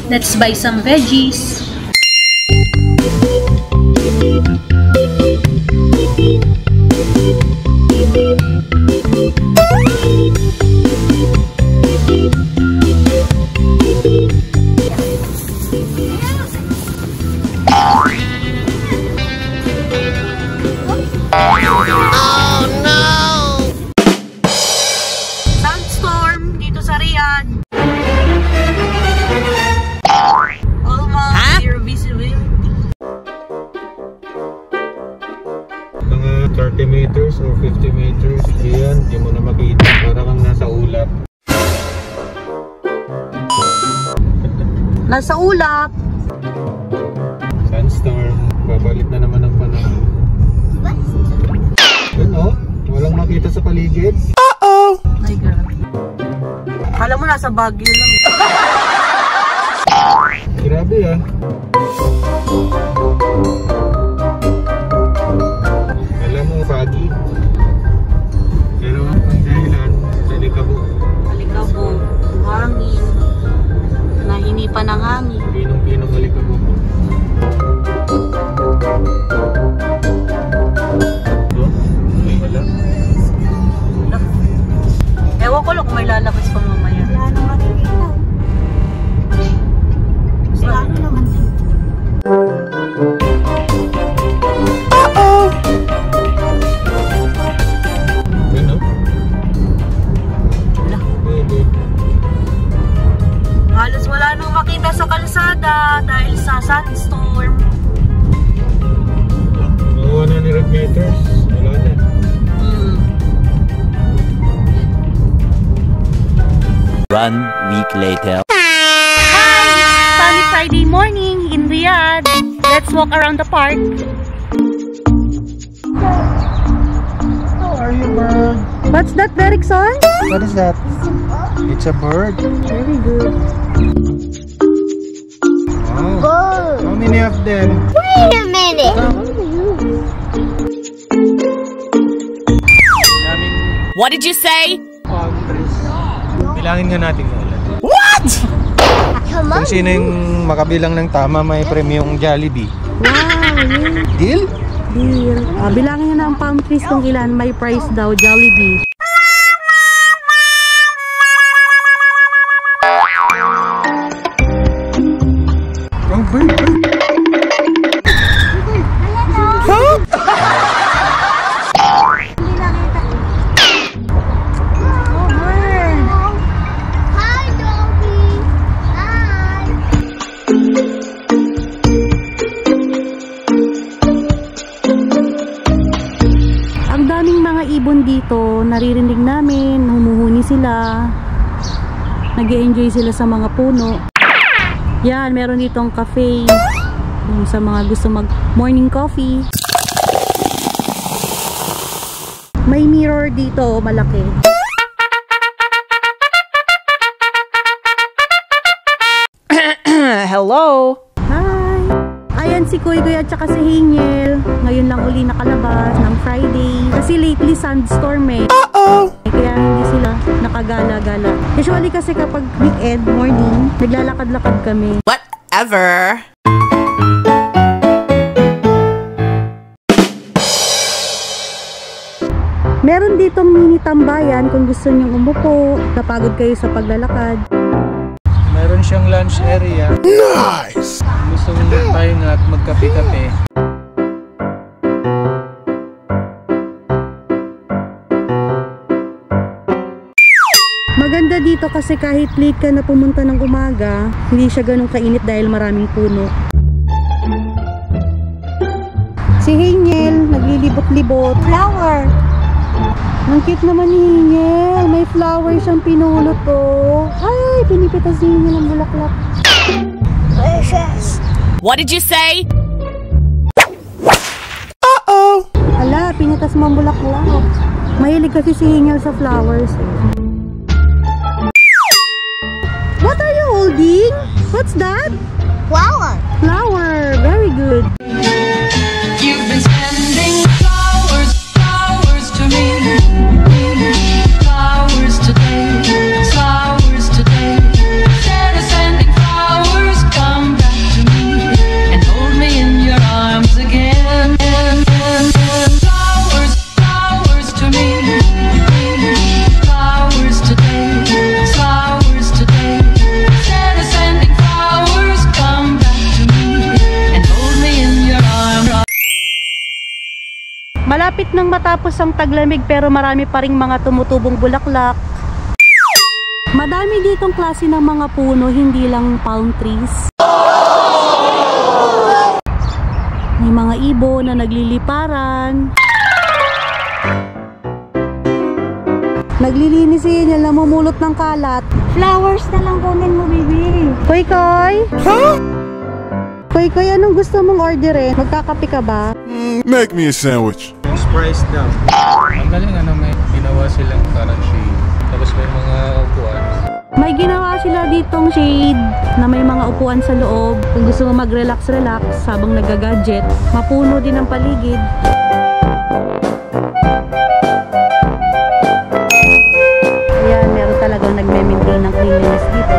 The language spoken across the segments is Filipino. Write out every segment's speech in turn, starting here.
Let's buy some veggies. Oh no! Sandstorm dito sa Riyadh. Zero visibility. Mga 30 meters or 50 meters, yan, di mo na makita. Para kang nasa ulap. Nasa ulap. Sandstorm, babalik na naman ang panahon. Yun o, walang makita sa paligid. Uh-oh! My God. Alam mo, nasa Baguio lang. Grabe ah. Alam mo, foggy. Pero ang dahilan, alikabok. Alikabok, hangin. Nahinipan ng hangin. Pinong-pinong alikabok. Ewan ko lang kung may lalabas pa mamaya. Wala nang makikita. Wala naman. Uh-oh! Ano? Wala. Halos wala nang makita sa kalsada dahil sa sandstorm. 100 meters. Wala na. One week later. Hi! Sunny Friday morning in Riyadh. Let's walk around the park. How are you, bird? What's that, Berikson? What is that? It's a bird. Very good. Wow. How many of them? Wait a minute! What did you say? Bilangin nga natin yung ulan. What? Come on! Kung sino yung makabilang ng tama, may premyong Jollibee. Wow, Deal? deal. Bilangin niyo na ang palm trees kung ilan. May price daw, Jollibee. Oh, bird. Ibon dito, naririnig namin, humuhuni sila, nag-e-enjoy sila sa mga puno. Yan, meron ditong cafe sa mga gusto mag morning coffee. May mirror dito, malaki. Hello? Hi! Ayan si Kuy Kuy at saka si Hingel. Ngayon lang uli nakalabas ng Friday. Kasi lately sandstorm eh. Uh-oh! Kaya hindi sila nakagala-gala. Usually kasi kapag weekend morning, naglalakad-lakad kami. Whatever. Meron ditong mini tambayan kung gusto nyong umupo, napagod kayo sa paglalakad. Meron siyang lunch area. Nice! Gusto mong magpahinga at magkape-kape. Maganda dito kasi kahit late ka na pumunta ng umaga, hindi siya ganun kainit dahil maraming puno. Si Hingel, naglilibot-libot. Flower! Ang cute naman ni Hingel. May flower siyang pinulot to. Ay, pinipitas ni Hingel ang bulaklak. Precious! What did you say? Ala, pinitas mo ang bulaklak. Mahilig kasi si Hingel sa flowers. What are you holding? What's that? Flower! Flower. Very good. You've been sending flowers, flowers to me. Flowers today, flowers today. Instead of sending flowers Malapit nang matapos ang taglamig pero marami pa ring mga tumutubong bulaklak. Madami ditong klase ng mga puno, hindi lang palm trees. May mga ibon na nagliliparan. Naglilinis siya, namumulot ng kalat. Flowers na lang kunin mo, baby. Koy Koy? Koy Koy, anong gusto mong orderin? Magkakape ka ba? Make me a sandwich. Price daw. Ang galing may ginawa silang parang shade. Tapos may mga upuan. May ginawa sila ditong shade na may mga upuan sa loob. Kung gusto mo mag-relax-relax habang nagagadget, mapuno din ang paligid. Ayan, meron talagang nagme-maintain ng cleanliness dito.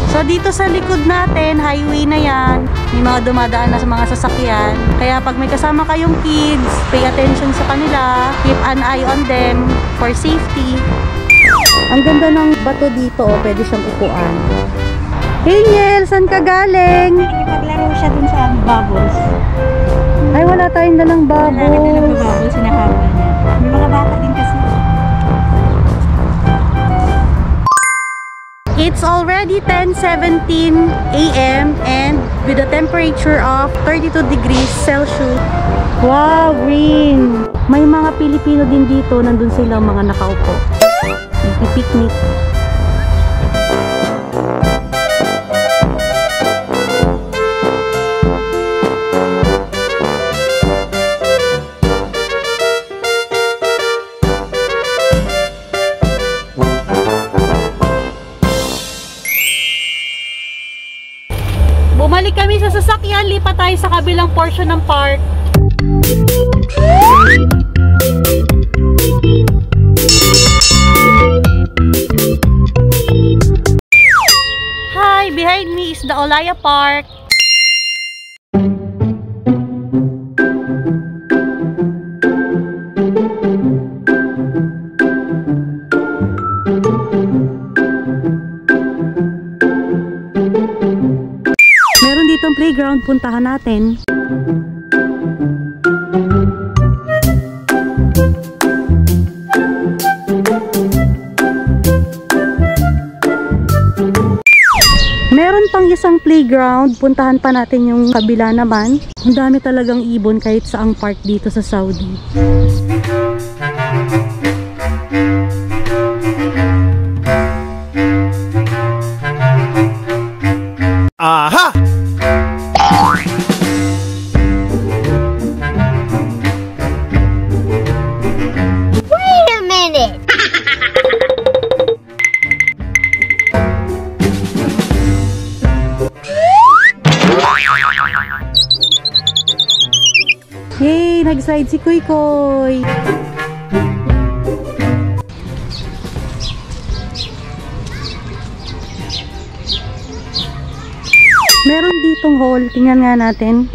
So dito sa likod natin, highway na yan. May mga dumadaan na sa mga sasakyan. Kaya pag may kasama kayong kids, pay attention sa kanila. Keep an eye on them for safety. Ang ganda ng bato dito, oh, pwede siyang upuan. Hey Niel, saan ka galing? Naglaro siya dun sa bubbles. Ay, wala tayong dalang bubbles. Bubbles, sinakawal niya. May mga bata din kasi. It's already 10:17 a.m. and with a temperature of 32 degrees Celsius. Wow, green! May mga Pilipino din dito, nandun sila mga nakaupo. Nagpipiknik. Bumalik kami sa sasakyan, lipat tayo sa kabilang portion ng park. Hi, behind me is the Olaya Park. Meron ditong playground, puntahan natin. Meron pang isang playground, puntahan pa natin yung kabila naman. Ang dami talagang ibon kahit saang park dito sa Saudi. Aha! Wait a minute. Yay! Nag-slide si Koy Koy! Meron ditong hall. Tingnan nga natin.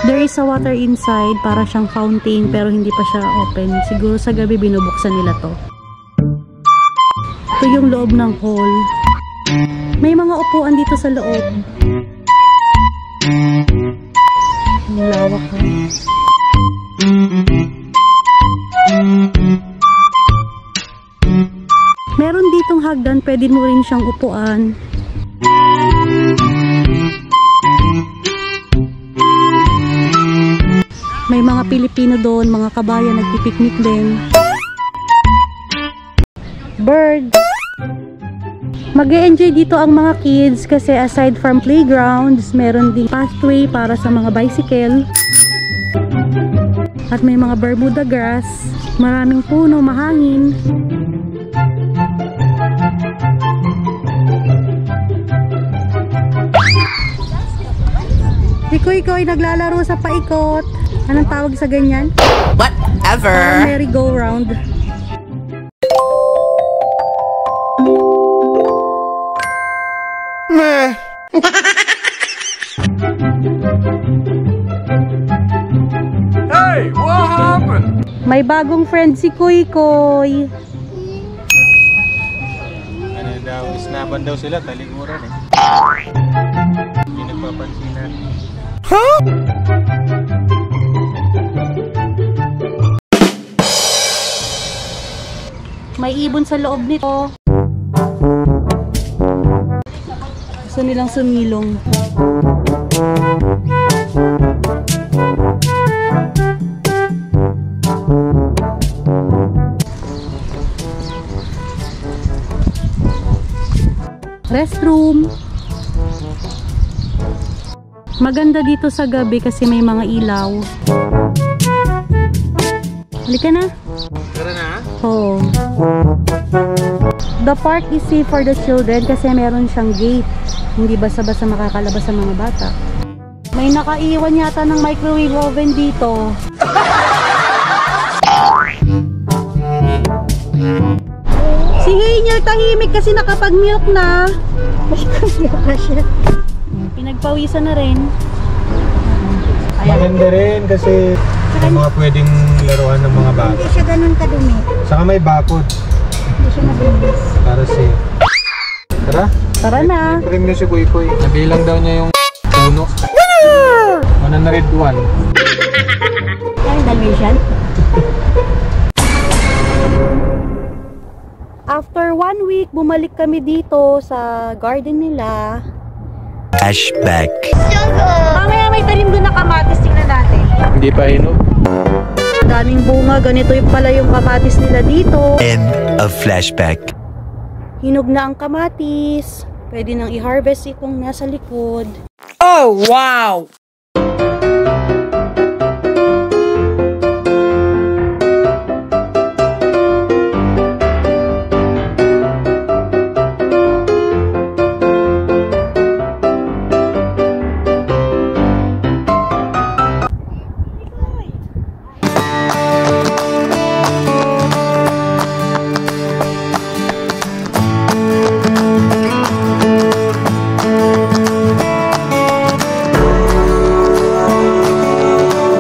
There is a water inside. Para siyang fountain pero hindi pa siya open. Siguro sa gabi binubuksan nila to. Ito yung loob ng hall. May mga upuan dito sa loob. Ang lawak ko. Meron ditong hagdan, pwede mo rin siyang upuan. May mga Pilipino doon, mga kabayan nagpipiknik din. Bird! Mag-e-enjoy dito ang mga kids kasi aside from playgrounds, meron ding pathway para sa mga bicycle. At may mga Bermuda grass, maraming puno, mahangin. Ikaw ay naglalaro sa paikot. Anong tawag sa ganyan? Whatever. Merry-go-round. Meh. Hey, what happened? May bagong friend si Kuy Kuy. Ano daw, snapan daw sila, talikuran eh. Hindi nagpapansinan. May ibon sa loob nito. Gusto nilang sumilong. Restroom. Maganda dito sa gabi kasi may mga ilaw. Halika na. Tara na. Oh. The park is safe for the children kasi meron siyang gate. Hindi basta-basta makakalabas sa mga bata. May nakaiwan yata ng microwave oven dito. Si Haniel tahimik kasi nakapag-milk na. Pinagpawisan na rin. Maganda rin kasi mga pwedeng laruan ng mga bata. Hindi siya ganun kadumi. Saka may bakod. Hindi siya mabilis. Para safe. Tara. Tara na. Premium si Kuy Kuy. Nabilang daw niya yung puno. 101. Ay, Dalmatian. After 1 week, bumalik kami dito sa garden nila. Flashback. Mamaya may tanim doon na kamatis, tingnan natin. Hindi pa hinog. Daming bunga, ganito yung pala yung kamatis nila dito. End of flashback. Hinog na ang kamatis. Pwede nang i-harvest itong nasa likod. Oh, wow!